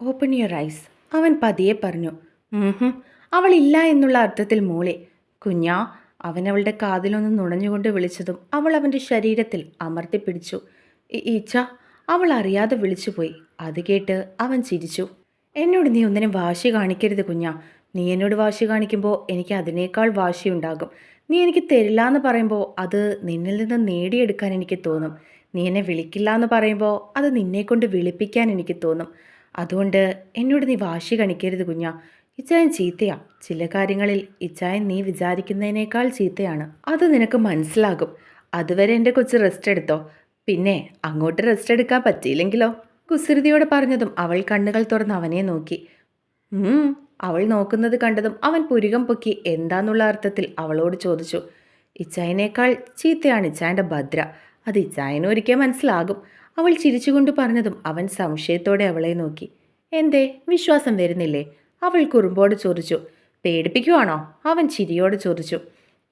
Open your eyes, അവൻ പതിയെ പറഞ്ഞു. ഉം. അവളില്ല എന്നുള്ള അർത്ഥത്തിൽ മൂളി. കുഞ്ഞാ, അവൻ അവളുടെ കാതിലൊന്ന് നുണഞ്ഞുകൊണ്ട് വിളിച്ചതും അവൾ അവൻ്റെ ശരീരത്തിൽ അമർത്തിപ്പിടിച്ചു. ഈച്ച, അവൾ അറിയാതെ വിളിച്ചുപോയി. അത് കേട്ട് അവൻ ചിരിച്ചു. എന്നോട് നീ ഒന്നിനും വാശി കാണിക്കരുത് കുഞ്ഞാ. നീ എന്നോട് വാശി കാണിക്കുമ്പോൾ എനിക്ക് അതിനേക്കാൾ വാശിയുണ്ടാകും. നീ എനിക്ക് തരില്ല എന്ന് പറയുമ്പോൾ അത് നിന്നിൽ നിന്ന് നേടിയെടുക്കാൻ എനിക്ക് തോന്നും. നീ എന്നെ വിളിക്കില്ല എന്ന് പറയുമ്പോൾ അത് നിന്നെക്കൊണ്ട് വിളിപ്പിക്കാൻ എനിക്ക് തോന്നും. അതുകൊണ്ട് എന്നോട് നീ വാശി കാണിക്കരുത് കുഞ്ഞാ. ഇച്ചായൻ ചീത്തയാ. ചില കാര്യങ്ങളിൽ ഇച്ചായൻ നീ വിചാരിക്കുന്നതിനേക്കാൾ ചീത്തയാണ്. അത് നിനക്ക് മനസ്സിലാകും. അതുവരെ എൻ്റെ കൊച്ച് റെസ്റ്റ് എടുത്തോ. പിന്നെ അങ്ങോട്ട് റെസ്റ്റ് എടുക്കാൻ പറ്റിയില്ലെങ്കിലോ? കുസൃതിയോടെ പറഞ്ഞതും അവൾ കണ്ണുകൾ തുറന്ന് അവനെ നോക്കി. അവൾ നോക്കുന്നത് കണ്ടതും അവൻ പുരികം പൊക്കി എന്താന്നുള്ള അർത്ഥത്തിൽ അവളോട് ചോദിച്ചു. ഇച്ചായനേക്കാൾ ചീത്തയാണ് ഇച്ചായൻ്റെ ഭദ്ര. അത് ഇച്ചായനും ഒരിക്കൽ മനസ്സിലാകും. അവൾ ചിരിച്ചുകൊണ്ട് പറഞ്ഞതും അവൻ സംശയത്തോടെ അവളെ നോക്കി. എന്തേ, വിശ്വാസം വരുന്നില്ലേ? അവൾ കുറുമ്പോട് ചോദിച്ചു. പേടിപ്പിക്കുവാണോ? അവൻ ചിരിയോട് ചോദിച്ചു.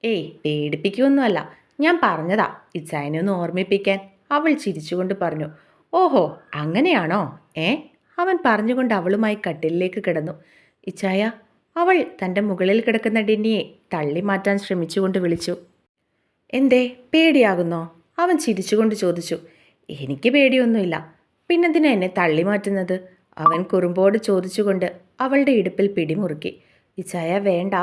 ഏയ്, പേടിപ്പിക്കുമൊന്നുമല്ല, ഞാൻ പറഞ്ഞതാ ഇച്ചായനെ ഒന്ന് ഓർമ്മിപ്പിക്കാൻ. അവൾ ചിരിച്ചുകൊണ്ട് പറഞ്ഞു. ഓഹോ, അങ്ങനെയാണോ? അവൻ പറഞ്ഞുകൊണ്ട് അവളുമായി കട്ടിലിലേക്ക് കിടന്നു. ഇച്ചായ, അവൾ തൻ്റെ മുകളിൽ കിടക്കുന്ന ഡിന്നിയെ തള്ളി മാറ്റാൻ ശ്രമിച്ചുകൊണ്ട് വിളിച്ചു. എന്തേ, പേടിയാകുന്നോ? അവൻ ചിരിച്ചുകൊണ്ട് ചോദിച്ചു. എനിക്ക് പേടിയൊന്നുമില്ല. പിന്നെന്തിനാ എന്നെ തള്ളി മാറ്റുന്നത്? അവൻ കുറുമ്പോട് ചോദിച്ചുകൊണ്ട് അവളുടെ ഇടുപ്പിൽ പിടിമുറുക്കി. ഇച്ചായ, വേണ്ട,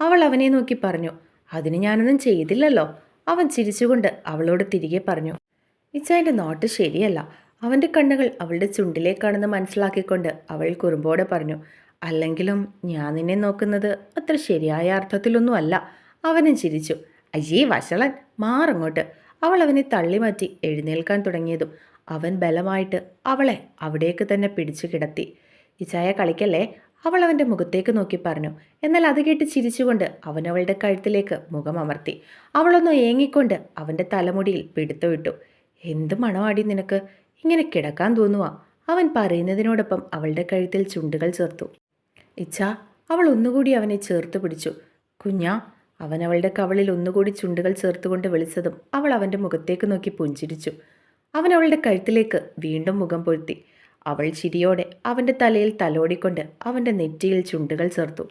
അവൾ അവനെ നോക്കി പറഞ്ഞു. അതിന് ഞാനൊന്നും ചെയ്തില്ലല്ലോ. അവൻ ചിരിച്ചുകൊണ്ട് അവളോട് തിരികെ പറഞ്ഞു. ഇച്ചായൻ്റെ നോട്ട് ശരിയല്ല. അവൻ്റെ കണ്ണുകൾ അവളുടെ ചുണ്ടിലേക്കാണെന്ന് മനസ്സിലാക്കിക്കൊണ്ട് അവൾ കുറുമ്പോടെ പറഞ്ഞു. അല്ലെങ്കിലും ഞാൻ നിന്നെ നോക്കുന്നത് അത്ര ശരിയായ അർത്ഥത്തിലൊന്നുമല്ല. അവനും ചിരിച്ചു. അയ്യേ വഷളൻ, മാറങ്ങോട്ട്. അവൾ അവനെ തള്ളിമാറ്റി എഴുന്നേൽക്കാൻ തുടങ്ങിയതും അവൻ ബലമായിട്ട് അവളെ അവിടേക്ക് തന്നെ പിടിച്ചു കിടത്തി. ഇച്ചായ, കളിക്കല്ലേ, അവൾ അവൻ്റെ മുഖത്തേക്ക് നോക്കി പറഞ്ഞു. എന്നാൽ അത് കേട്ട് ചിരിച്ചുകൊണ്ട് അവൻ അവളുടെ കഴുത്തിലേക്ക് മുഖം അമർത്തി. അവളൊന്ന് ഏങ്ങിക്കൊണ്ട് അവൻ്റെ തലമുടിയിൽ പിടുത്തമിട്ടു. എന്ത് മണമാടി നിനക്ക്, ഇങ്ങനെ കിടക്കാൻ തോന്നുവാ? അവൻ പറയുന്നതിനോടൊപ്പം അവളുടെ കഴുത്തിൽ ചുണ്ടുകൾ ചേർത്തു. ഇച്ഛ, അവൾ ഒന്നുകൂടി അവനെ ചേർത്ത് പിടിച്ചു. കുഞ്ഞാ, അവൻ അവളുടെ കവളിൽ ഒന്നുകൂടി ചുണ്ടുകൾ ചേർത്തുകൊണ്ട് വിളിച്ചതും അവൾ അവൻ്റെ മുഖത്തേക്ക് നോക്കി പുഞ്ചിരിച്ചു. അവൻ അവളുടെ കഴുത്തിലേക്ക് വീണ്ടും മുഖം പൊഴുത്തി. അവൾ ചിരിയോടെ അവൻ്റെ തലയിൽ തലോടിക്കൊണ്ട് അവൻ്റെ നെറ്റിയിൽ ചുണ്ടുകൾ ചേർത്തു.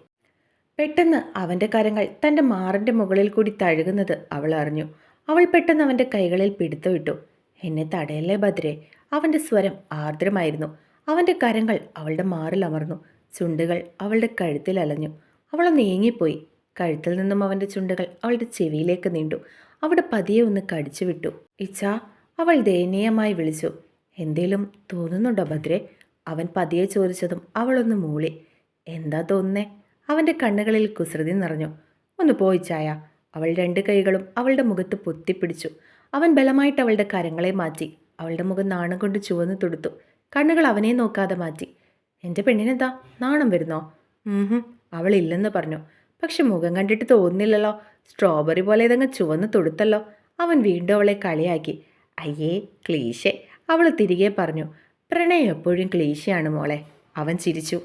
പെട്ടെന്ന് അവൻ്റെ കരങ്ങൾ തൻ്റെ മാറിൻ്റെ മുകളിൽ കൂടി തഴുകുന്നത് അവൾ അറിഞ്ഞു. അവൾ പെട്ടെന്ന് അവൻ്റെ കൈകളിൽ പിടുത്തമിട്ടു. എന്നെ തടയല്ലേ ഭദ്രേ. അവൻ്റെ സ്വരം ആർദ്രമായിരുന്നു. അവൻ്റെ കരങ്ങൾ അവളുടെ മാറിൽ അമർന്നു. ചുണ്ടുകൾ അവളുടെ കഴുത്തിൽ അലഞ്ഞു. അവളൊന്ന് ഏങ്ങിപ്പോയി. കഴുത്തിൽ നിന്നും അവൻ്റെ ചുണ്ടുകൾ അവളുടെ ചെവിയിലേക്ക് നീണ്ടു. അവിടെ പതിയെ ഒന്ന് കടിച്ചു വിട്ടു. ഇച്ഛാ, അവൾ ദയനീയമായി വിളിച്ചു. എന്തേലും തോന്നുന്നുണ്ടോ ഭദ്രേ? അവൻ പതിയെ ചോദിച്ചതും അവളൊന്ന് മൂളി. എന്താ തോന്നുന്നേ? അവൻ്റെ കണ്ണുകളിൽ കുസൃതി നിറഞ്ഞു. ഒന്ന് പോയി ചായ. അവൾ രണ്ട് കൈകളും അവളുടെ മുഖത്ത് പൊത്തിപ്പിടിച്ചു. അവൻ ബലമായിട്ട് അവളുടെ കരങ്ങളെ മാറ്റി. അവളുടെ മുഖം നാണം കൊണ്ട് ചുവന്നു തുടുത്തു. കണ്ണുകൾ അവനെ നോക്കാതെ മാറ്റി. എൻ്റെ പെണ്ണിനെന്താ, നാണം വരുന്നോ? അവളില്ലെന്ന് പറഞ്ഞു. പക്ഷെ മുഖം കണ്ടിട്ട് തോന്നുന്നില്ലല്ലോ. സ്ട്രോബെറി പോലെ ഇതങ്ങ് ചുവന്ന് തുടുത്തല്ലോ. അവൻ വീണ്ടും അവളെ കളിയാക്കി. അയ്യേ, ക്ലീശെ, അവൾ തിരികെ പറഞ്ഞു. പ്രണയം എപ്പോഴും ക്ലീശയാണ് മോളെ. അവൻ ചിരിച്ചു.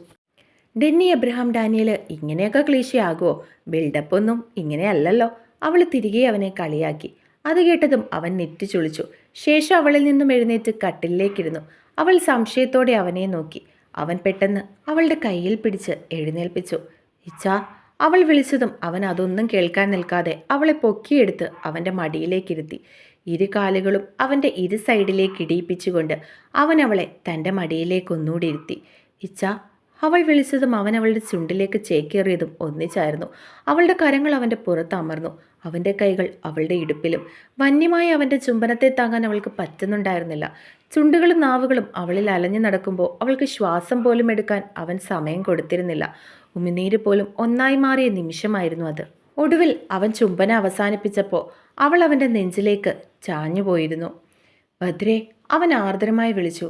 ഡെന്നി എബ്രഹാം ഡാനിയൽ ഇങ്ങനെയൊക്കെ ക്ലീശയാകുമോ? ബിൽഡപ്പ് ഒന്നും ഇങ്ങനെയല്ലല്ലോ. അവൾ തിരികെ അവനെ കളിയാക്കി. അത് കേട്ടതും അവൻ നെറ്റി ചുളിച്ചു. ശേഷം അവളിൽ നിന്നും എഴുന്നേറ്റ് കട്ടിലേക്കിരുന്നു. അവൾ സംശയത്തോടെ അവനെ നോക്കി. അവൻ പെട്ടെന്ന് അവളുടെ കയ്യിൽ പിടിച്ച് എഴുന്നേൽപ്പിച്ചു. ഇച്ചാ, അവൾ വിളിച്ചതും അവൻ അതൊന്നും കേൾക്കാൻ നിൽക്കാതെ അവളെ പൊക്കിയെടുത്ത് അവൻ്റെ മടിയിലേക്കിരുത്തി. ഇരു കാലുകളും അവൻ്റെ ഇരു സൈഡിലേക്ക് ഇടിയിപ്പിച്ചുകൊണ്ട് അവൻ അവളെ തൻ്റെ മടിയിലേക്ക് ഒന്നുകൂടി ഇരുത്തി. ഇച്ചാ, അവൾ വിളിച്ചതും അവൻ അവളുടെ ചുണ്ടിലേക്ക് ചേക്കേറിയതും ഒന്നിച്ചായിരുന്നു. അവളുടെ കരങ്ങൾ അവൻ്റെ പുറത്ത് അമർന്നു. അവൻ്റെ കൈകൾ അവളുടെ ഇടുപ്പിലും. വന്യമായി അവൻ്റെ ചുംബനത്തെ താങ്ങാൻ അവൾക്ക് പറ്റുന്നുണ്ടായിരുന്നില്ല. ചുണ്ടുകളും നാവുകളും അവളിൽ അലഞ്ഞു നടക്കുമ്പോൾ അവൾക്ക് ശ്വാസം പോലും എടുക്കാൻ അവൻ സമയം കൊടുത്തിരുന്നില്ല. ഉമിനീര് പോലും ഒന്നായി മാറിയ നിമിഷമായിരുന്നു അത്. ഒടുവിൽ അവൻ ചുംബനം അവസാനിപ്പിച്ചപ്പോൾ അവൾ അവൻ്റെ നെഞ്ചിലേക്ക് ചാഞ്ഞുപോയിരുന്നു. ഭദ്രേ, അവൻ ആർദ്രമായി വിളിച്ചു.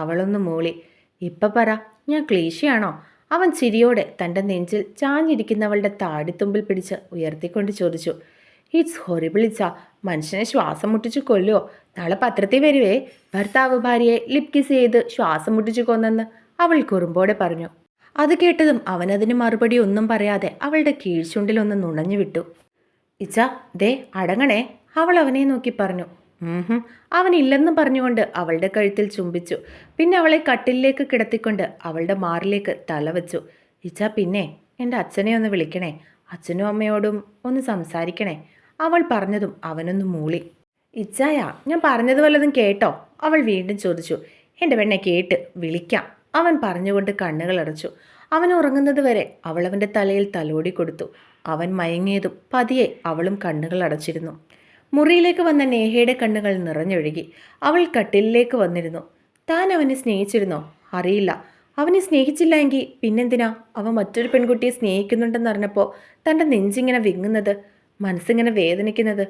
അവളൊന്ന് മൂളി. ഇപ്പം പറ, ഞാൻ ക്ലീശയാണോ? അവൻ ചിരിയോടെ തൻ്റെ നെഞ്ചിൽ ചാഞ്ഞിരിക്കുന്നവളുടെ താടിത്തുമ്പിൽ പിടിച്ച് ഉയർത്തിക്കൊണ്ട് ചോദിച്ചു. ഇറ്റ്സ് ഹൊറിബിൾ ഇച്ച. മനുഷ്യനെ ശ്വാസം മുട്ടിച്ചു കൊല്ലുമോ? നാളെ പത്രത്തിൽ വരുവേ, ഭർത്താവ് ഭാര്യയെ ലിപ് കിസ് ചെയ്ത് ശ്വാസം മുട്ടിച്ചു കൊന്നെന്ന് അവൾ കുറുമ്പോടെ പറഞ്ഞു. അത് കേട്ടതും അവനതിന് മറുപടി ഒന്നും പറയാതെ അവളുടെ കീഴ്ചുണ്ടിലൊന്ന് നുണഞ്ഞു വിട്ടു. ഇച്ച, ദേ അടങ്ങണേ, അവൾ അവനെ നോക്കി പറഞ്ഞു. ഉം. അവനില്ലെന്ന് പറഞ്ഞുകൊണ്ട് അവളുടെ കഴുത്തിൽ ചുംബിച്ചു. പിന്നെ അവളെ കട്ടിലിലേക്ക് കിടത്തിക്കൊണ്ട് അവളുടെ മാറിലേക്ക് തല വെച്ചു. ഇച്ച പിന്നെ എൻ്റെ അച്ഛനെ ഒന്ന് വിളിക്കണേ, അച്ഛനും അമ്മയോടും ഒന്ന് സംസാരിക്കണേ. അവൾ പറഞ്ഞതും അവനൊന്ന് മൂളി. ഇച്ചായ, ഞാൻ പറഞ്ഞത് വല്ലതും കേട്ടോ? അവൾ വീണ്ടും ചോദിച്ചു. എൻ്റെ പെണ്ണെ കേട്ട്, വിളിക്കാം, അവൻ പറഞ്ഞുകൊണ്ട് കണ്ണുകൾ അടച്ചു. അവൻ ഉറങ്ങുന്നത് വരെ അവൾ അവൻ്റെ തലയിൽ തലോടി കൊടുത്തു. അവൻ മയങ്ങിയതും പതിയെ അവളും കണ്ണുകൾ അടച്ചിരുന്നു. മുറിയിലേക്ക് വന്ന നേഹയുടെ കണ്ണുകൾ നിറഞ്ഞൊഴുകി. അവൾ കട്ടിലിലേക്ക് വന്നിരുന്നു. താൻ അവനെ സ്നേഹിച്ചിരുന്നോ? അറിയില്ല. അവനെ സ്നേഹിച്ചില്ല എങ്കിൽ പിന്നെന്തിനാ അവൻ മറ്റൊരു പെൺകുട്ടിയെ സ്നേഹിക്കുന്നുണ്ടെന്നറിഞ്ഞപ്പോൾ തൻ്റെ നെഞ്ചിങ്ങനെ വിങ്ങുന്നത്, മനസ്സിങ്ങനെ വേദനിക്കുന്നത്?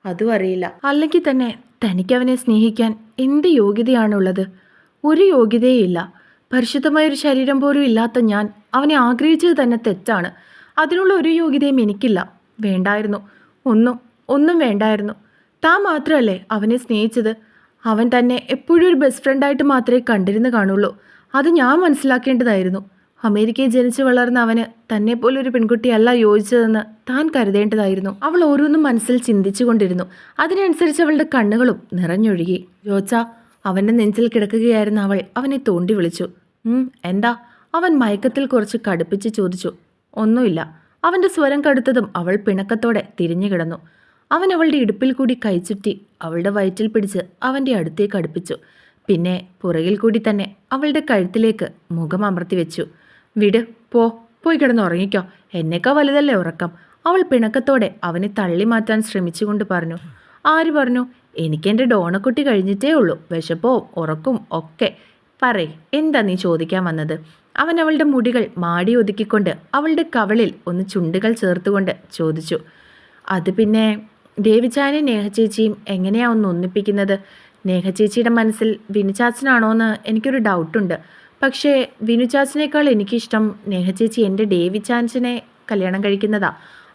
അതും അറിയില്ല. അല്ലെങ്കിൽ തന്നെ തനിക്കവനെ സ്നേഹിക്കാൻ എന്ത് യോഗ്യതയാണുള്ളത്? ഒരു യോഗ്യതയില്ല. പരിശുദ്ധമായൊരു ശരീരം പോലും ഇല്ലാത്ത ഞാൻ അവനെ ആഗ്രഹിച്ചത് തന്നെ തെറ്റാണ്. അതിനുള്ള ഒരു യോഗ്യതയും എനിക്കില്ല. വേണ്ടായിരുന്നു, ഒന്നും വേണ്ടായിരുന്നു. താൻ മാത്രമല്ലേ അവനെ സ്നേഹിച്ചത്? അവൻ തന്നെ എപ്പോഴും ഒരു ബെസ്റ്റ് ഫ്രണ്ടായിട്ട് മാത്രമേ കണ്ടിരുന്നു കാണുള്ളൂ. അത് ഞാൻ മനസ്സിലാക്കേണ്ടതായിരുന്നു. അമേരിക്കയിൽ ജനിച്ചു വളർന്ന അവന് തന്നെ പോലൊരു പെൺകുട്ടിയല്ല യോജിച്ചതെന്ന് താൻ കരുതേണ്ടതായിരുന്നു. അവൾ ഓരോന്നും മനസ്സിൽ ചിന്തിച്ചു കൊണ്ടിരുന്നു. അതിനനുസരിച്ച് അവളുടെ കണ്ണുകളും നിറഞ്ഞൊഴുകി. ജോച്ച, അവൻ്റെ നെഞ്ചിൽ കിടക്കുകയായിരുന്ന അവൾ അവനെ തോണ്ടി വിളിച്ചു. എന്താ? അവൻ മയക്കത്തിൽ കുറച്ച് കടുപ്പിച്ച് ചോദിച്ചു. ഒന്നുമില്ല. അവൻ്റെ സ്വരം കടുത്തതും അവൾ പിണക്കത്തോടെ തിരിഞ്ഞു കിടന്നു. അവൻ അവളുടെ ഇടുപ്പിൽ കൂടി കൈച്ചുറ്റി അവളുടെ വയറ്റിൽ പിടിച്ച് അവൻ്റെ അടുത്തേക്ക് അടുപ്പിച്ചു. പിന്നെ പുറകിൽ കൂടി തന്നെ അവളുടെ കഴുത്തിലേക്ക് മുഖം അമർത്തി വെച്ചു. വിട്, പോയി കിടന്നുറങ്ങിക്കോ, എന്നേക്കാ വലുതല്ലേ ഉറക്കം. അവൾ പിണക്കത്തോടെ അവനെ തള്ളി മാറ്റാൻ ശ്രമിച്ചുകൊണ്ട് പറഞ്ഞു. ആര് പറഞ്ഞു? എനിക്കെൻ്റെ ഡോണക്കുട്ടി കഴിഞ്ഞിട്ടേ ഉള്ളൂ. വിശപ്പവും ഉറക്കും ഒക്കെ. പറയ്, എന്താ നീ ചോദിക്കാൻ വന്നത്? അവൻ അവളുടെ മുടികൾ മാടി ഒതുക്കിക്കൊണ്ട് അവളുടെ കവളിൽ ഒന്ന് ചുണ്ടുകൾ ചേർത്തുകൊണ്ട് ചോദിച്ചു. അത് പിന്നെ ദേവിച്ചായനെ നേഹച്ചേച്ചിയും എങ്ങനെയാ ഒന്ന് ഒന്നിപ്പിക്കുന്നത്? നേഹച്ചേച്ചിയുടെ മനസ്സിൽ വിനുചാച്ചനാണോയെന്ന് എനിക്കൊരു ഡൗട്ടുണ്ട്. പക്ഷേ വിനുചാച്ചനേക്കാൾ എനിക്കിഷ്ടം നേഹച്ചേച്ചി എൻ്റെ ഡേവിച്ചാച്ചനെ കല്യാണം കഴിക്കുന്നതാ.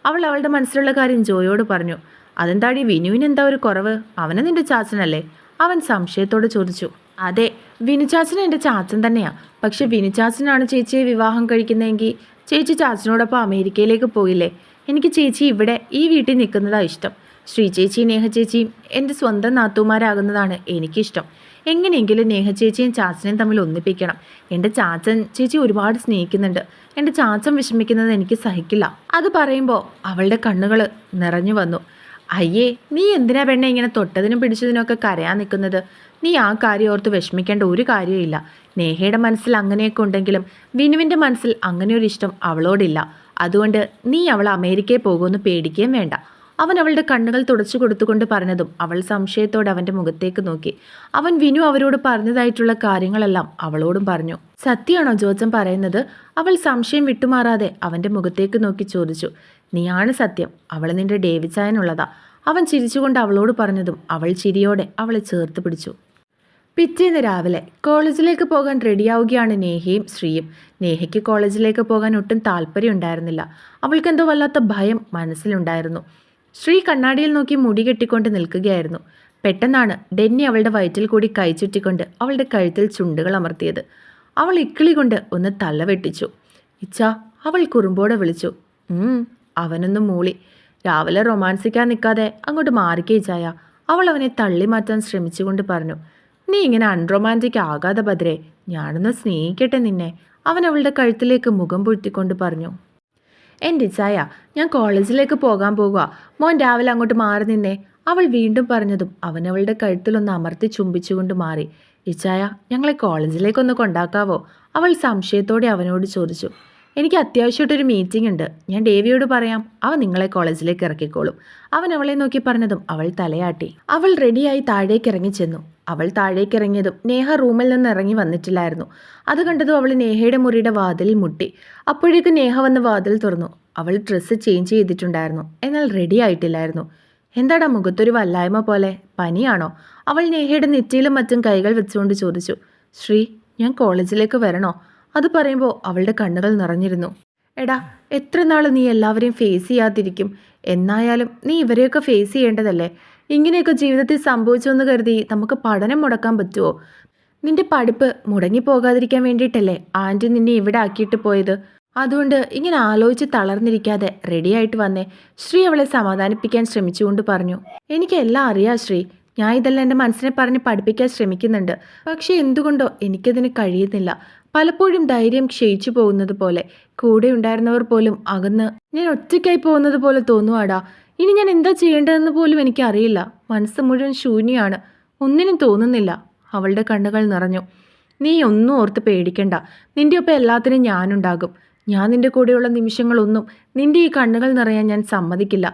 അവൾ അവളുടെ മനസ്സിലുള്ള കാര്യം ജോയോട് പറഞ്ഞു. അതെന്താടി, വിനുവിനെന്താ ഒരു കുറവ്? അവന് നിൻ്റെ ചാച്ചനല്ലേ? അവൻ സംശയത്തോടെ ചോദിച്ചു. അതെ, വിനുചാച്ചൻ എൻ്റെ ചാച്ചൻ തന്നെയാ. പക്ഷെ വിനുചാച്ചനാണ് ചേച്ചിയെ വിവാഹം കഴിക്കുന്നതെങ്കിൽ ചേച്ചി ചാച്ചനോടൊപ്പം അമേരിക്കയിലേക്ക് പോയില്ലേ? എനിക്ക് ചേച്ചി ഇവിടെ ഈ വീട്ടിൽ നിൽക്കുന്നതാണ് ഇഷ്ടം. ശ്രീ ചേച്ചിയും നേഹ ചേച്ചിയും എൻ്റെ സ്വന്തം നാത്തൂമാരാകുന്നതാണ് എനിക്കിഷ്ടം. എങ്ങനെയെങ്കിലും നേഹ ചേച്ചിയും ചാച്ചനെയും തമ്മിൽ ഒന്നിപ്പിക്കണം. എൻ്റെ ചാച്ചൻ ചേച്ചി ഒരുപാട് സ്നേഹിക്കുന്നുണ്ട്. എൻ്റെ ചാച്ചൻ വിഷമിക്കുന്നത് എനിക്ക് സഹിക്കില്ല. അത് പറയുമ്പോൾ അവളുടെ കണ്ണുകൾ നിറഞ്ഞു വന്നു. അയ്യേ, നീ എന്തിനാ പെണ്ണെ ഇങ്ങനെ തൊട്ടതിനും പിടിച്ചതിനൊക്കെ കരയാൻ നിൽക്കുന്നത്? നീ ആ കാര്യം ഓർത്ത് വിഷമിക്കേണ്ട ഒരു കാര്യമില്ല. നേഹയുടെ മനസ്സിൽ അങ്ങനെയൊക്കെ ഉണ്ടെങ്കിലും വിനുവിൻ്റെ മനസ്സിൽ അങ്ങനെ ഒരു ഇഷ്ടം അവളോടില്ല. അതുകൊണ്ട് നീ അവൾ അമേരിക്കയിൽ പോകുമെന്ന് പേടിക്കുകയും വേണ്ട. അവൻ അവളുടെ കണ്ണുകൾ തുടച്ചു കൊടുത്തുകൊണ്ട് പറഞ്ഞതും അവൾ സംശയത്തോടെ അവൻ്റെ മുഖത്തേക്ക് നോക്കി. അവൻ വിനു അവരോട് പറഞ്ഞതായിട്ടുള്ള കാര്യങ്ങളെല്ലാം അവളോടും പറഞ്ഞു. സത്യമാണോ ജോച്ചൻ പറയുന്നത്? അവൾ സംശയം വിട്ടുമാറാതെ അവൻ്റെ മുഖത്തേക്ക് നോക്കി ചോദിച്ചു. നീയാണ് സത്യം. അവൾ നിന്റെ ഡേവിച്ചായനുള്ളതാ. അവൻ ചിരിച്ചുകൊണ്ട് അവളോട് പറഞ്ഞതും അവൾ ചിരിയോടെ അവളെ ചേർത്ത് പിടിച്ചു. പിറ്റേന്ന് രാവിലെ കോളേജിലേക്ക് പോകാൻ റെഡിയാവുകയാണ് നേഹയും ശ്രീയും. നേഹയ്ക്ക് കോളേജിലേക്ക് പോകാൻ ഒട്ടും താല്പര്യം ഉണ്ടായിരുന്നില്ല. അവൾക്കെന്തോ വല്ലാത്ത ഭയം മനസ്സിലുണ്ടായിരുന്നു. ശ്രീ കണ്ണാടിയിൽ നോക്കി മുടി കെട്ടിക്കൊണ്ട് നിൽക്കുകയായിരുന്നു. പെട്ടെന്നാണ് ഡെന്നി അവളുടെ വയറ്റിൽ കൂടി കൈ ചുറ്റിക്കൊണ്ട് അവളുടെ കഴുത്തിൽ ചുണ്ടുകൾ അമർത്തിയത്. അവൾ ഇക്കിളി കൊണ്ട് ഒന്ന് തല വെട്ടിച്ചു. ഇച്ചാ, അവൾ കുറുമ്പോടെ വിളിച്ചു. അവനൊന്നും മൂളി. രാവിലെ റൊമാൻസിക്കാൻ നിൽക്കാതെ അങ്ങോട്ട് മാറിക്കേ ചായ. അവൾ അവനെ തള്ളി മാറ്റാൻ ശ്രമിച്ചുകൊണ്ട് പറഞ്ഞു. നീ ഇങ്ങനെ അൺറൊമാൻറ്റിക് ആകാതെ ഭദ്രേ, ഞാനൊന്ന് സ്നേഹിക്കട്ടെ നിന്നെ. അവൻ അവളുടെ കഴുത്തിലേക്ക് മുഖം പൊഴ്ത്തിക്കൊണ്ട് പറഞ്ഞു. എൻ്റെ ചായ, ഞാൻ കോളേജിലേക്ക് പോകാൻ പോകുക. മോൻ രാവിലെ അങ്ങോട്ട് മാറി നിന്നേ. അവൾ വീണ്ടും പറഞ്ഞതും അവൻ അവളുടെ കഴുത്തിലൊന്ന് അമർത്തി ചുംബിച്ചുകൊണ്ട് മാറി. ഇച്ചായ, ഞങ്ങളെ കോളേജിലേക്കൊന്ന് കൊണ്ടാക്കാവോ? അവൾ സംശയത്തോടെ അവനോട് ചോദിച്ചു. എനിക്ക് അത്യാവശ്യമായിട്ടൊരു മീറ്റിംഗ് ഉണ്ട്. ഞാൻ ഡേവിയോട് പറയാം, അവൻ നിങ്ങളെ കോളേജിലേക്ക് ഇറക്കിക്കോളും. അവൻ അവളെ നോക്കി പറഞ്ഞതും അവൾ തലയാട്ടി. അവൾ റെഡിയായി താഴേക്ക് ഇറങ്ങി ചെന്നു. അവൾ താഴേക്ക് ഇറങ്ങിയതും നേഹ റൂമിൽ നിന്ന് ഇറങ്ങി വന്നിട്ടില്ലായിരുന്നു. അത് കണ്ടതും അവൾ നേഹയുടെ മുറിയുടെ വാതിലിൽ മുട്ടി. അപ്പോഴേക്കും നേഹ വന്ന് വാതിൽ തുറന്നു. അവൾ ഡ്രസ്സ് ചേഞ്ച് ചെയ്തിട്ടുണ്ടായിരുന്നു, എന്നാൽ റെഡി ആയിട്ടില്ലായിരുന്നു. എന്താടാ മുഖത്തൊരു വല്ലായ്മ പോലെ? പനിയാണോ? അവൾ നേഹയുടെ നെറ്റിയിലും മറ്റും കൈകൾ വെച്ചുകൊണ്ട് ചോദിച്ചു. ശ്രീ, ഞാൻ കോളേജിലേക്ക് വരണോ? അത് പറയുമ്പോൾ അവളുടെ കണ്ണുകൾ നിറഞ്ഞിരുന്നു. എടാ, എത്ര നാൾ നീ എല്ലാവരെയും ഫേസ് ചെയ്യാതിരിക്കും? എന്നായാലും നീ ഇവരെയൊക്കെ ഫേസ് ചെയ്യേണ്ടതല്ലേ? ഇങ്ങനെയൊക്കെ ജീവിതത്തിൽ സംഭവിച്ചെന്ന് കരുതി നമുക്ക് പഠനം മുടക്കാൻ പറ്റുമോ? നിന്റെ പഠിപ്പ് മുടങ്ങിപ്പോകാതിരിക്കാൻ വേണ്ടിയിട്ടല്ലേ ആൻറ്റി നിന്നെ ഇവിടെ ആക്കിയിട്ട് പോയത്? അതുകൊണ്ട് ഇങ്ങനെ ആലോചിച്ച് തളർന്നിരിക്കാതെ റെഡിയായിട്ട് വന്നേ. ശ്രീ അവളെ സമാധാനിപ്പിക്കാൻ ശ്രമിച്ചുകൊണ്ട് പറഞ്ഞു. എനിക്കെല്ലാം അറിയാം ശ്രീ. ഞാൻ ഇതെല്ലാം എൻ്റെ മനസ്സിനെ പറഞ്ഞ് പഠിപ്പിക്കാൻ ശ്രമിക്കുന്നുണ്ട്. പക്ഷേ എന്തുകൊണ്ടോ എനിക്കതിന് കഴിയുന്നില്ല. പലപ്പോഴും ധൈര്യം ക്ഷയിച്ചു പോകുന്നത് പോലെ, കൂടെ ഉണ്ടായിരുന്നവർ പോലും അകന്ന് ഞാൻ ഒറ്റയ്ക്കായി പോകുന്നത് പോലെ തോന്നുവാടാ. ഇനി ഞാൻ എന്താ ചെയ്യേണ്ടതെന്ന് പോലും എനിക്കറിയില്ല. മനസ്സ് മുഴുവൻ ശൂന്യമാണ്. ഒന്നിനും തോന്നുന്നില്ല. അവളുടെ കണ്ണുകൾ നിറഞ്ഞു. നീ ഒന്നും ഓർത്ത് പേടിക്കണ്ട. നിന്റെ ഒപ്പം എല്ലാത്തിനും ഞാനുണ്ടാകും. ഞാൻ നിന്റെ കൂടെയുള്ള നിമിഷങ്ങളൊന്നും നിന്റെ ഈ കണ്ണുകൾ നിറയാൻ ഞാൻ സമ്മതിക്കില്ല.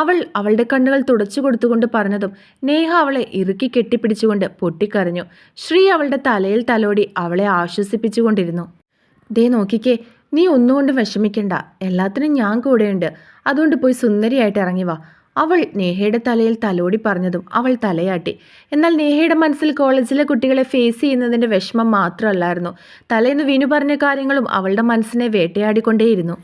അവൾ അവളുടെ കണ്ണുകൾ തുടച്ചു കൊടുത്തുകൊണ്ട് പറഞ്ഞതും നേഹ അവളെ ഇറുക്കി കെട്ടിപ്പിടിച്ചുകൊണ്ട് പൊട്ടിക്കരഞ്ഞു. ശ്രീ അവളുടെ തലയിൽ തലോടി അവളെ ആശ്വസിപ്പിച്ചുകൊണ്ടിരുന്നു. ദേ നോക്കിക്കേ, നീ ഒന്നുകൊണ്ടും വിഷമിക്കണ്ട. എല്ലാത്തിനും ഞാൻ കൂടെയുണ്ട്. അതുകൊണ്ട് പോയി സുന്ദരിയായിട്ട് ഇറങ്ങി വാ. അവൾ നേഹയുടെ തലയിൽ തലോടി പറഞ്ഞതും അവൾ തലയാട്ടി. എന്നാൽ നേഹയുടെ മനസ്സിൽ കോളേജിലെ കുട്ടികളെ ഫേസ് ചെയ്യുന്നതിൻ്റെ വിഷമം മാത്രമല്ലായിരുന്നു. തലേന്ന് വിനു പറഞ്ഞ കാര്യങ്ങളും അവളുടെ മനസ്സിനെ വേട്ടയാടിക്കൊണ്ടേയിരുന്നു.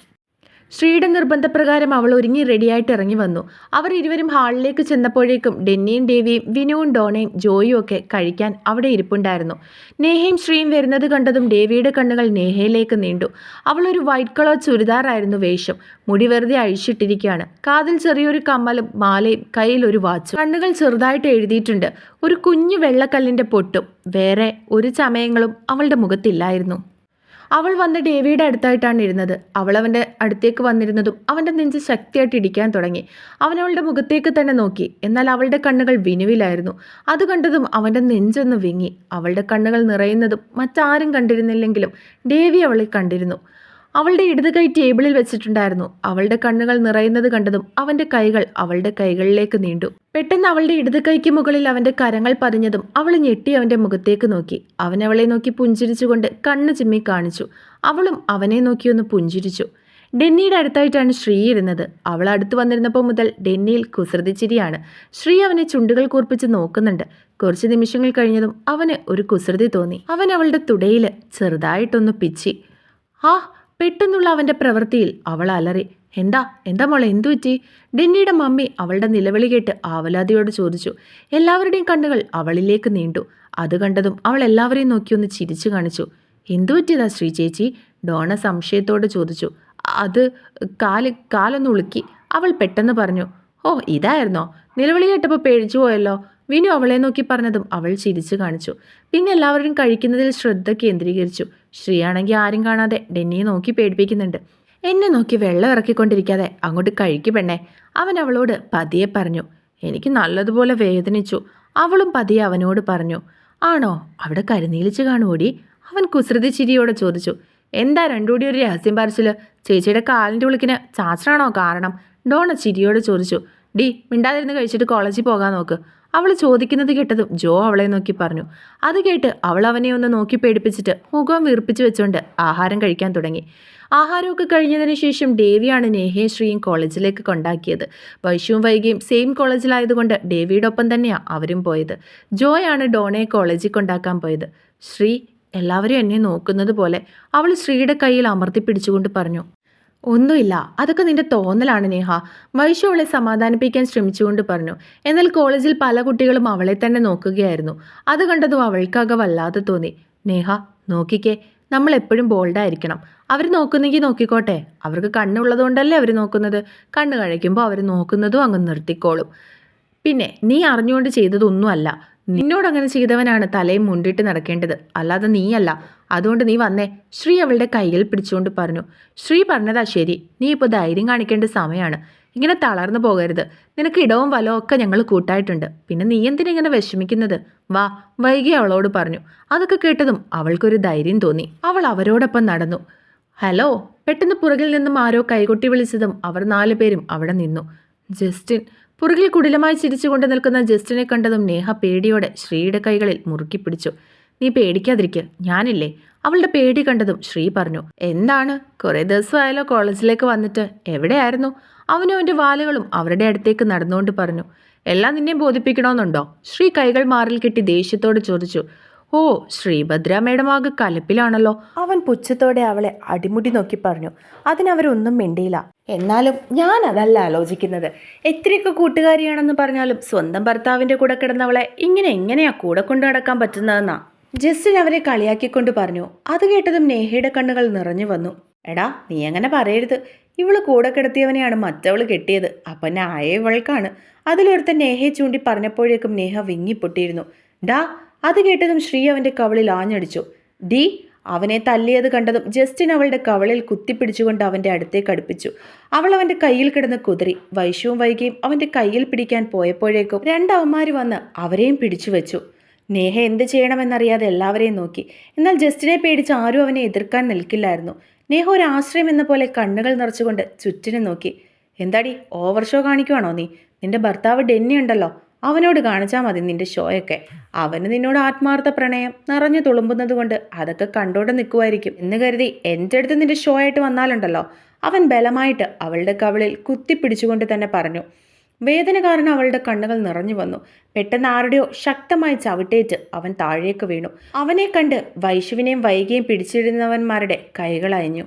ശ്രീയുടെ നിർബന്ധപ്രകാരം അവൾ ഒരുങ്ങി റെഡിയായിട്ട് ഇറങ്ങി വന്നു. അവർ ഇരുവരും ഹാളിലേക്ക് ചെന്നപ്പോഴേക്കും ഡെന്നിയും ഡേവിയും വിനുവും ഡോണയും ജോയും ഒക്കെ കഴിക്കാൻ അവിടെ ഇരിപ്പുണ്ടായിരുന്നു. നേഹയും ശ്രീയും വരുന്നത് കണ്ടതും ഡേവിയുടെ കണ്ണുകൾ നേഹയിലേക്ക് നീണ്ടു. അവൾ ഒരു വൈറ്റ് കളർ ചുരിദാറായിരുന്നു വേഷം. മുടി വെറുതെ അഴിച്ചിട്ടിരിക്കുകയാണ്. കാതിൽ ചെറിയൊരു കമ്മലും മാലയും, കയ്യിൽ ഒരു വാച്ചും. കണ്ണുകൾ ചെറുതായിട്ട് എഴുതിയിട്ടുണ്ട്. ഒരു കുഞ്ഞു വെള്ളക്കല്ലിൻ്റെ പൊട്ടും വേറെ ഒരു ചമയങ്ങളും അവളുടെ മുഖത്തില്ലായിരുന്നു. അവൾ വന്ന് ഡേവിയുടെ അടുത്തായിട്ടാണ് ഇരുന്നത്. അവൾ അവൻ്റെ അടുത്തേക്ക് വന്നിരുന്നതും അവൻ്റെ നെഞ്ച് ശക്തിയായിട്ട് ഇടിക്കാൻ തുടങ്ങി. അവൻ അവളുടെ മുഖത്തേക്ക് തന്നെ നോക്കി. എന്നാൽ അവളുടെ കണ്ണുകൾ വിനുവിലായിരുന്നു. അത് കണ്ടതും അവൻ്റെ നെഞ്ചൊന്ന് വിങ്ങി. അവളുടെ കണ്ണുകൾ നിറയുന്നതും മറ്റാരും കണ്ടിരുന്നില്ലെങ്കിലും ഡേവി അവളെ കണ്ടിരുന്നു. അവളുടെ ഇടത് കൈ ടേബിളിൽ വെച്ചിട്ടുണ്ടായിരുന്നു. അവളുടെ കണ്ണുകൾ നിറയുന്നത് കണ്ടതും അവൻ്റെ കൈകൾ അവളുടെ കൈകളിലേക്ക് നീണ്ടു. പെട്ടെന്ന് അവളുടെ ഇടത് കൈക്ക് മുകളിൽ അവൻ്റെ കരങ്ങൾ പതിഞ്ഞതും അവൾ ഞെട്ടി അവൻ്റെ മുഖത്തേക്ക് നോക്കി. അവൻ അവളെ നോക്കി പുഞ്ചിരിച്ചുകൊണ്ട് കണ്ണ് ചിമ്മി കാണിച്ചു. അവളും അവനെ നോക്കിയൊന്ന് പുഞ്ചിരിച്ചു. ഡെന്നിയുടെ അടുത്തായിട്ടാണ് ശ്രീ ഇരുന്നത്. അവൾ അടുത്ത് വന്നിരുന്നപ്പോൾ മുതൽ ഡെന്നിയിൽ കുസൃതിച്ചിരിയാണ്. ശ്രീ അവനെ ചുണ്ടുകൾ കൂർപ്പിച്ച് നോക്കുന്നുണ്ട്. കുറച്ച് നിമിഷങ്ങൾ കഴിഞ്ഞതും അവന് ഒരു കുസൃതി തോന്നി. അവൻ അവളുടെ തുടയിൽ ചെറുതായിട്ടൊന്ന് പിച്ചി. ആ പെട്ടെന്നുള്ള അവൻ്റെ പ്രവൃത്തിയിൽ അവൾ അലറി. എന്താ എന്താ മോളെ, എന്തു പറ്റി? ഡെന്നിയുടെ മമ്മി അവളുടെ നിലവിളി കേട്ട് ആവലാതിയോട് ചോദിച്ചു. എല്ലാവരുടെയും കണ്ണുകൾ അവളിലേക്ക് നീണ്ടു. അത് കണ്ടതും അവൾ എല്ലാവരെയും നോക്കിയൊന്ന് ചിരിച്ചു കാണിച്ചു. എന്തു പറ്റിയതാ ശ്രീ ചേച്ചി? ഡോണ സംശയത്തോട് ചോദിച്ചു. അത് കാലൊന്ന് ഉളുക്കി, അവൾ പെട്ടെന്ന് പറഞ്ഞു. ഓ ഇതായിരുന്നോ? നിലവിളി കേട്ടപ്പോൾ പേടിച്ചു പോയല്ലോ. വിനു അവളെ നോക്കി പറഞ്ഞതും അവൾ ചിരിച്ചു കാണിച്ചു. പിന്നെ എല്ലാവരും കഴിക്കുന്നതിൽ ശ്രദ്ധ കേന്ദ്രീകരിച്ചു. ശ്രീയാണെങ്കിൽ ആരും കാണാതെ ഡെന്നിയെ നോക്കി പേടിപ്പിക്കുന്നുണ്ട്. എന്നെ നോക്കി വെള്ളം ഇറക്കിക്കൊണ്ടിരിക്കാതെ അങ്ങോട്ട് കഴിക്കു പെണ്ണേ, അവൻ അവളോട് പതിയെ പറഞ്ഞു. എനിക്ക് നല്ലതുപോലെ വേദനിച്ചു. അവളും പതിയെ അവനോട് പറഞ്ഞു. ആണോ? അവിടെ കരുനീലിച്ച് കാണുമോടി? അവൻ കുസൃതി ചിരിയോടെ ചോദിച്ചു. എന്താ രണ്ടുകൂടി ഒരു രഹസ്യം പറിച്ചില്? ചേച്ചിയുടെ കാലിൻ്റെ ഉളുക്കിന് ചാച്ചനാണോ കാരണം? ഡോണ ചിരിയോടെ ചോദിച്ചു. ഡി മിണ്ടാതിരുന്ന് കഴിച്ചിട്ട് കോളേജിൽ പോകാൻ നോക്ക്. അവൾ ചോദിക്കുന്നത് കേട്ടതും ജോ അവളെ നോക്കി പറഞ്ഞു. അത് കേട്ട് അവൾ അവനെ ഒന്ന് നോക്കി പേടിപ്പിച്ചിട്ട് മുഖം വീർപ്പിച്ചു വെച്ചുകൊണ്ട് ആഹാരം കഴിക്കാൻ തുടങ്ങി. ആഹാരമൊക്കെ കഴിഞ്ഞതിന് ശേഷം ഡേവിയാണ് നേഹയും ശ്രീയും കോളേജിലേക്ക് കൊണ്ടാക്കിയത്. വൈശുവും വൈകിയും സെയിം കോളേജിലായതുകൊണ്ട് ഡേവിയുടെ ഒപ്പം തന്നെയാണ് അവരും പോയത്. ജോയാണ് ഡോണയെ കോളേജിൽ കൊണ്ടാക്കാൻ പോയത്. ശ്രീ എല്ലാവരും എന്നെ നോക്കുന്നത് പോലെ അവൾ ശ്രീയുടെ കയ്യിൽ അമർത്തി പിടിച്ചുകൊണ്ട് പറഞ്ഞു. ഒന്നുമില്ല, അതൊക്കെ നിന്റെ തോന്നലാണ് നേഹ. വൈശു അവളെ സമാധാനിപ്പിക്കാൻ ശ്രമിച്ചുകൊണ്ട് പറഞ്ഞു. എന്നാൽ കോളേജിൽ പല കുട്ടികളും അവളെ തന്നെ നോക്കുകയായിരുന്നു. അത് കണ്ടതും അവൾക്കാകെ വല്ലാതെ തോന്നി. നേഹ നോക്കിക്കേ, നമ്മൾ എപ്പോഴും ബോൾഡായിരിക്കണം. അവർ നോക്കുന്നെങ്കിൽ നോക്കിക്കോട്ടെ. അവർക്ക് കണ്ണുള്ളതുകൊണ്ടല്ലേ അവർ നോക്കുന്നത്. കണ്ണ് കഴിക്കുമ്പോൾ അവർ നോക്കുന്നതും അങ്ങ് നിർത്തിക്കോളും. പിന്നെ നീ അറിഞ്ഞുകൊണ്ട് ചെയ്തതൊന്നുമല്ല. നിന്നോടങ്ങനെ ചെയ്തവനാണ് തലയും മുണ്ടിട്ട് നടക്കേണ്ടത്, അല്ലാതെ നീയല്ല. അതുകൊണ്ട് നീ വന്നേ. ശ്രീ അവളുടെ കൈകൾ പിടിച്ചുകൊണ്ട് പറഞ്ഞു. ശ്രീ പറഞ്ഞതാ ശരി. നീ ഇപ്പോൾ ധൈര്യം കാണിക്കേണ്ട സമയമാണ്. ഇങ്ങനെ തളർന്നു പോകരുത്. നിനക്ക് ഇടവും വലവും ഒക്കെ ഞങ്ങൾ കൂട്ടായിട്ടുണ്ട്. പിന്നെ നീ എന്തിനിങ്ങനെ വിഷമിക്കുന്നത്? വാ, വൈകി അവളോട് പറഞ്ഞു. അതൊക്കെ കേട്ടതും അവൾക്കൊരു ധൈര്യം തോന്നി. അവൾ അവരോടൊപ്പം നടന്നു. ഹലോ! പെട്ടെന്ന് പുറകിൽ നിന്നും ആരോ കൈകൊട്ടി വിളിച്ചതും അവർ 4 പേരും അവിടെ നിന്നു. ജസ്റ്റിൻ! പുറകിൽ കുടിലമായി ചിരിച്ചുകൊണ്ട് നിൽക്കുന്ന ജസ്റ്റിനെ കണ്ടതും നേഹ പേടിയോടെ ശ്രീയുടെ കൈകളിൽ മുറുക്കി പിടിച്ചു. നീ പേടിക്കാതിരിക്കുക, ഞാനില്ലേ. അവളുടെ പേടി കണ്ടതും ശ്രീ പറഞ്ഞു. എന്താണ്, കുറേ ദിവസമായാലോ കോളേജിലേക്ക് വന്നിട്ട്? എവിടെയായിരുന്നു? അവനും അവൻ്റെ വാലുകളും അവരുടെ അടുത്തേക്ക് നടന്നുകൊണ്ട് പറഞ്ഞു. എല്ലാം നിന്നെ ബോധിപ്പിക്കണമെന്നുണ്ടോ? ശ്രീ കൈകൾ മാറിൽ കെട്ടി ദേഷ്യത്തോട് ചോദിച്ചു. ഓ, ശ്രീഭദ്ര മേഡം ആകെ കലപ്പിലാണല്ലോ. അവൻ പുച്ഛത്തോടെ അവളെ അടിമുടി നോക്കി പറഞ്ഞു. അതിനവരൊന്നും മിണ്ടിയില്ല. എന്നാലും ഞാൻ അതല്ല ആലോചിക്കുന്നത്. എത്രയൊക്കെ കൂട്ടുകാരിയാണെന്ന് പറഞ്ഞാലും സ്വന്തം ഭർത്താവിൻ്റെ കൂടെ കിടന്നവളെ ഇങ്ങനെ എങ്ങനെയാ കൂടെ കൊണ്ടു നടക്കാൻ പറ്റുന്നതെന്നാ ജസ്റ്റിൻ അവരെ കളിയാക്കിക്കൊണ്ട് പറഞ്ഞു. അത് കേട്ടതും നേഹയുടെ കണ്ണുകൾ നിറഞ്ഞു വന്നു. എടാ, നീ അങ്ങനെ പറയരുത്. ഇവള് കൂടെ കിടത്തിയവനെയാണ് മറ്റവള് കെട്ടിയത്. അപ്പം ന്യായ ഇവൾക്കാണ്. അതിലൊരുത്തൻ നേഹയെ ചൂണ്ടി പറഞ്ഞപ്പോഴേക്കും നേഹ വിങ്ങിപ്പൊട്ടിയിരുന്നു. ഡാ, അത് കേട്ടതും ശ്രീ അവൻ്റെ കവളിൽ ആഞ്ഞടിച്ചു. ഡി, അവനെ തല്ലിയത് കണ്ടതും ജസ്റ്റിൻ അവളുടെ കവളിൽ കുത്തിപ്പിടിച്ചുകൊണ്ട് അവൻ്റെ അടുത്തേക്ക് അടുപ്പിച്ചു. അവൾ അവൻ്റെ കയ്യിൽ കിടന്ന് കുതറി. വൈശുവും വൈകിയും അവൻ്റെ കയ്യിൽ പിടിക്കാൻ പോയപ്പോഴേക്കും രണ്ടവന്മാര് വന്ന് അവരെയും പിടിച്ചു വെച്ചു. നേഹ എന്ത് ചെയ്യണമെന്നറിയാതെ എല്ലാവരെയും നോക്കി. എന്നാൽ ജസ്റ്റിനെ പേടിച്ച് ആരും അവനെ എതിർക്കാൻ നിൽക്കില്ലായിരുന്നു. നേഹ ഒരു ആശ്രയം എന്ന പോലെ കണ്ണുകൾ നിറച്ചുകൊണ്ട് ചുറ്റിനും നോക്കി. എന്താടി, ഓവർ ഷോ കാണിക്കുവാണോ നീ? നിന്റെ ഭർത്താവ് ഡെന്നി ഉണ്ടല്ലോ, അവനോട് കാണിച്ചാൽ മതി നിന്റെ ഷോയൊക്കെ. അവന് നിന്നോട് ആത്മാർത്ഥ പ്രണയം നിറഞ്ഞു തുളുമ്പുന്നത് കൊണ്ട് അതൊക്കെ കണ്ടോണ്ട് നിൽക്കുമായിരിക്കും എന്ന് കരുതി എൻ്റെ അടുത്ത് നിന്റെ ഷോ ആയിട്ട് വന്നാലുണ്ടല്ലോ. അവൻ ബലമായിട്ട് അവളുടെ കവിളിൽ കുത്തിപ്പിടിച്ചുകൊണ്ട് തന്നെ പറഞ്ഞു. വേദന കാരണം അവളുടെ കണ്ണുകൾ നിറഞ്ഞു വന്നു. പെട്ടെന്ന് ആരുടെയോ ശക്തമായി ചവിട്ടേറ്റ് അവൻ താഴേക്ക് വീണു. അവനെ കണ്ട് വൈശുവിനെയും വൈകിയും പിടിച്ചിരുന്നവന്മാരുടെ കൈകൾ അയഞ്ഞു.